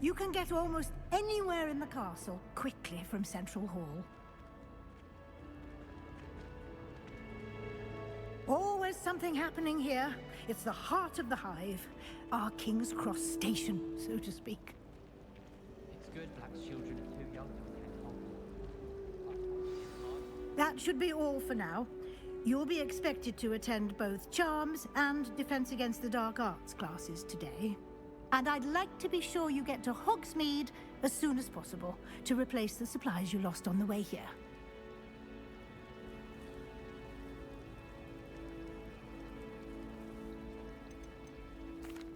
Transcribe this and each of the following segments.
You can get almost anywhere in the castle quickly from Central Hall. Always something happening here. It's the heart of the hive. Our King's Cross station, so to speak. It's good Black's children are too young to attend Hogwarts. That should be all for now. You'll be expected to attend both Charms and Defense Against the Dark Arts classes today. And I'd like to be sure you get to Hogsmeade as soon as possible to replace the supplies you lost on the way here.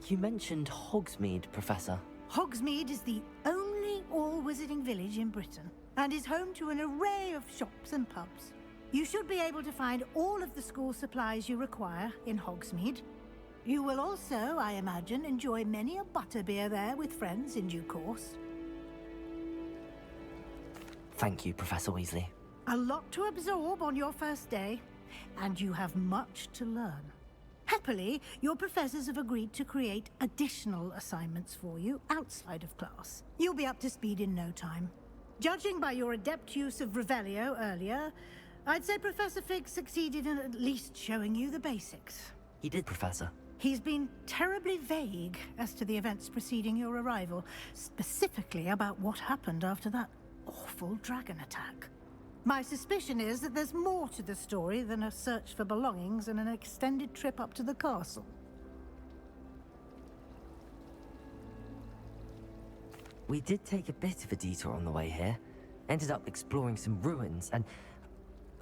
You mentioned Hogsmeade, Professor. Hogsmeade is the only all-wizarding village in Britain and is home to an array of shops and pubs. You should be able to find all of the school supplies you require in Hogsmeade. You will also, I imagine, enjoy many a butterbeer there with friends in due course. Thank you, Professor Weasley. A lot to absorb on your first day, and you have much to learn. Happily, your professors have agreed to create additional assignments for you outside of class. You'll be up to speed in no time. Judging by your adept use of Revelio earlier, I'd say Professor Fig succeeded in at least showing you the basics. He did, Professor. He's been terribly vague as to the events preceding your arrival, specifically about what happened after that awful dragon attack. My suspicion is that there's more to the story than a search for belongings and an extended trip up to the castle. We did take a bit of a detour on the way here. Ended up exploring some ruins and...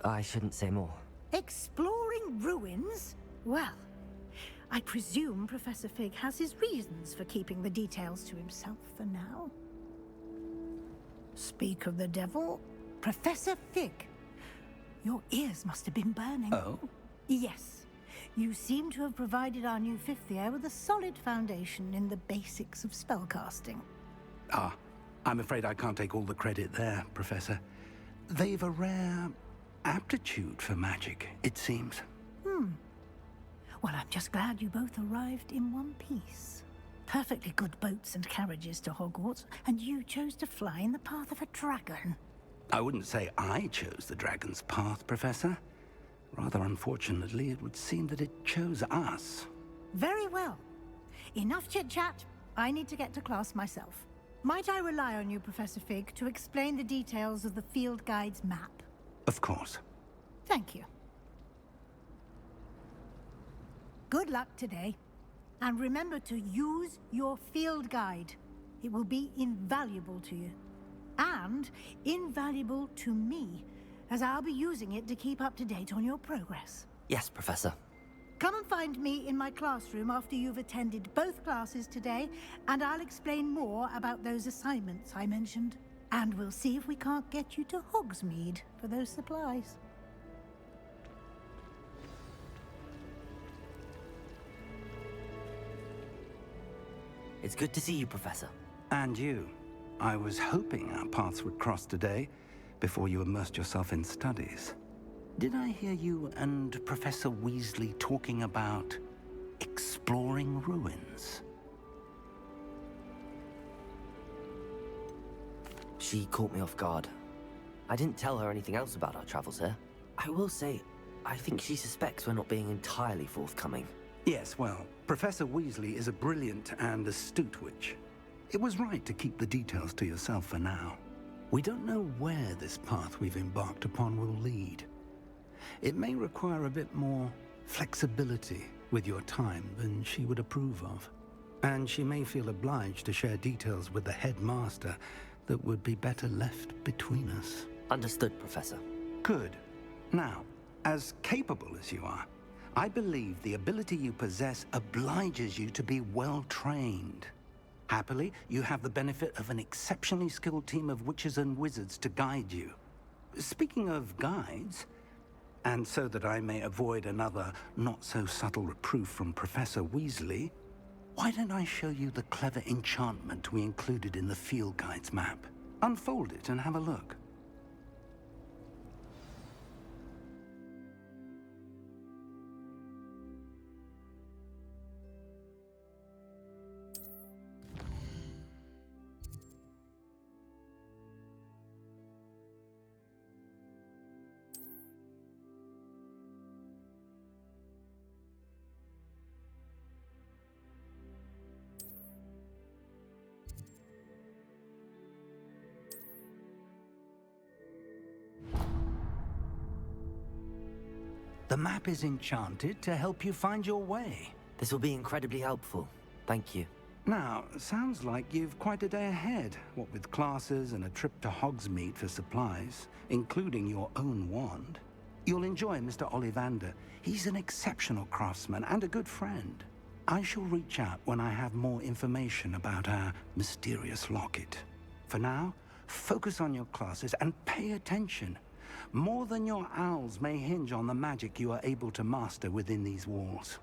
I shouldn't say more. Exploring ruins? Well, I presume Professor Fig has his reasons for keeping the details to himself for now. Speak of the devil, Professor Fig. Your ears must have been burning. Oh? Yes. You seem to have provided our new fifth year with a solid foundation in the basics of spellcasting. Ah, I'm afraid I can't take all the credit there, Professor. They've a rare aptitude for magic, it seems. Well, I'm just glad you both arrived in one piece. Perfectly good boats and carriages to Hogwarts, and you chose to fly in the path of a dragon. I wouldn't say I chose the dragon's path, Professor. Rather unfortunately, it would seem that it chose us. Very well. Enough chit-chat. I need to get to class myself. Might I rely on you, Professor Fig, to explain the details of the field guide's map? Of course. Thank you. Good luck today. And remember to use your field guide. It will be invaluable to you. And invaluable to me, as I'll be using it to keep up to date on your progress. Yes, Professor. Come and find me in my classroom after you've attended both classes today, and I'll explain more about those assignments I mentioned. And we'll see if we can't get you to Hogsmeade for those supplies. It's good to see you, Professor. And you. I was hoping our paths would cross today, before you immersed yourself in studies. Did I hear you and Professor Weasley talking about exploring ruins? She caught me off guard. I didn't tell her anything else about our travels here. I will say, I think she suspects we're not being entirely forthcoming. Yes, well, Professor Weasley is a brilliant and astute witch. It was right to keep the details to yourself for now. We don't know where this path we've embarked upon will lead. It may require a bit more flexibility with your time than she would approve of. And she may feel obliged to share details with the headmaster that would be better left between us. Understood, Professor. Good. Now, as capable as you are, I believe the ability you possess obliges you to be well-trained. Happily, you have the benefit of an exceptionally skilled team of witches and wizards to guide you. Speaking of guides, and so that I may avoid another not-so-subtle reproof from Professor Weasley, why don't I show you the clever enchantment we included in the field guide's map? Unfold it and have a look. The map is enchanted to help you find your way. This will be incredibly helpful. Thank you. Now, sounds like you've quite a day ahead, what with classes and a trip to Hogsmeade for supplies, including your own wand. You'll enjoy Mr. Ollivander. He's an exceptional craftsman and a good friend. I shall reach out when I have more information about our mysterious locket. For now, focus on your classes and pay attention. More than your owls may hinge on the magic you are able to master within these walls.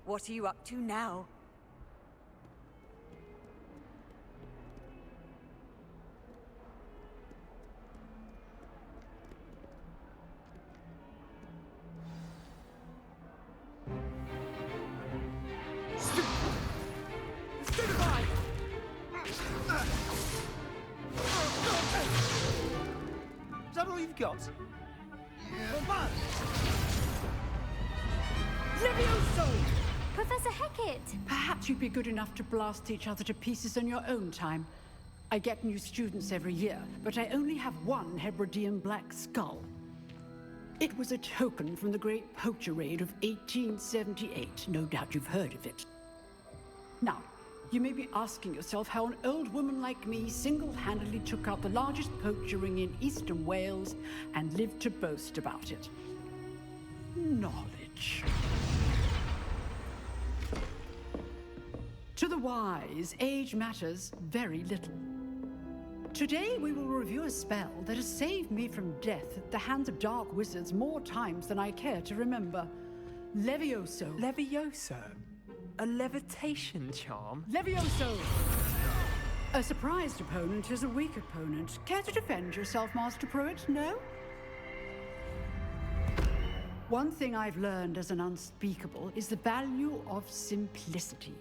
What are you up to now? Stupefy! Is that all you've got? Bombard! Levioso! Professor Hecat! Perhaps you'd be good enough to blast each other to pieces in your own time. I get new students every year, but I only have one Hebridean black skull. It was a token from the Great Poacher Raid of 1878. No doubt you've heard of it. Now, you may be asking yourself how an old woman like me single-handedly took out the largest poacher ring in eastern Wales and lived to boast about it. Knowledge. To the wise, age matters very little. Today we will review a spell that has saved me from death at the hands of dark wizards more times than I care to remember. Levioso. Levioso? A levitation charm? Levioso! A surprised opponent is a weak opponent. Care to defend yourself, Master Pruitt? No? One thing I've learned as an unspeakable is the value of simplicity,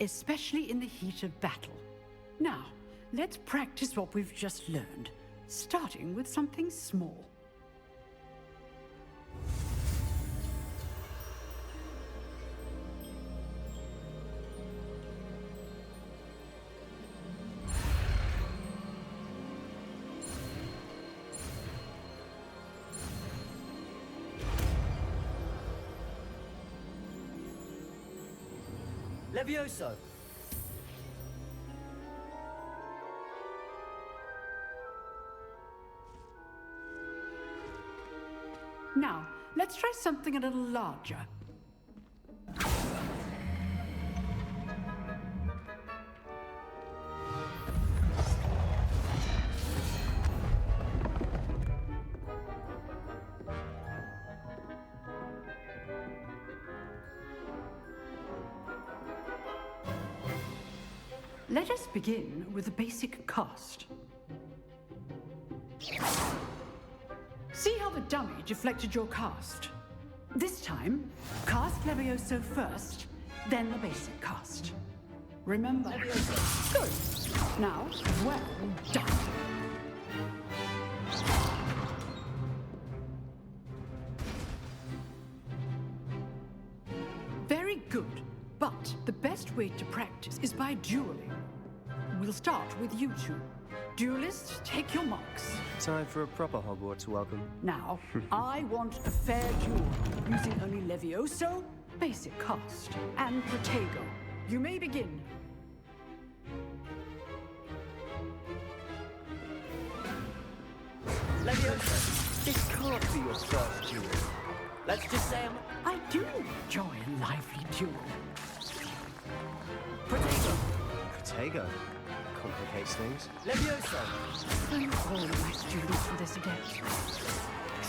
especially in the heat of battle. Now, let's practice what we've just learned, starting with something small. Levioso! Now, let's try something a little larger. Let us begin with the basic cast. See how the dummy deflected your cast? This time, cast Levioso first, then the basic cast. Remember? Levioso. Good. Now, well done. Very good. But the best way to practice is by dueling. We'll start with you two. Duelists, take your marks. Time for a proper Hogwarts welcome. Now, I want a fair duel, using only Levioso, basic cast, and Protego. You may begin. Levioso, this can't be your first duel. Let's just say I do enjoy a lively duel. Protego! Protego. Complicates things. Levioso! Thank all my students for this event.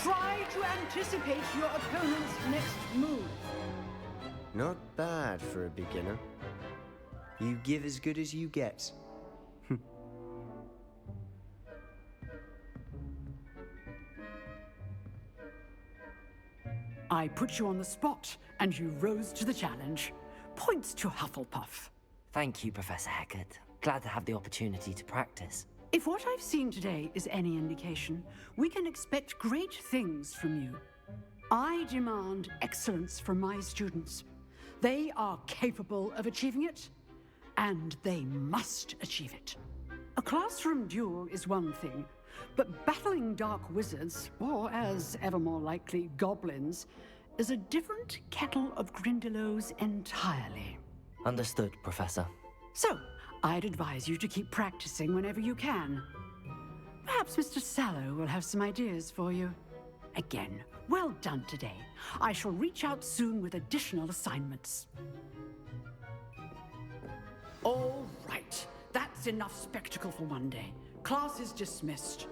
Try to anticipate your opponent's next move. Not bad for a beginner. You give as good as you get. I put you on the spot, and you rose to the challenge. Points to Hufflepuff. Thank you, Professor Hecat. Glad to have the opportunity to practice. If what I've seen today is any indication, we can expect great things from you. I demand excellence from my students. They are capable of achieving it, and they must achieve it. A classroom duel is one thing, but battling dark wizards, or as ever more likely, goblins, is a different kettle of Grindylows entirely. Understood, Professor. So, I'd advise you to keep practicing whenever you can. Perhaps Mr. Sallow will have some ideas for you. Again, well done today. I shall reach out soon with additional assignments. All right, that's enough spectacle for one day. Class is dismissed.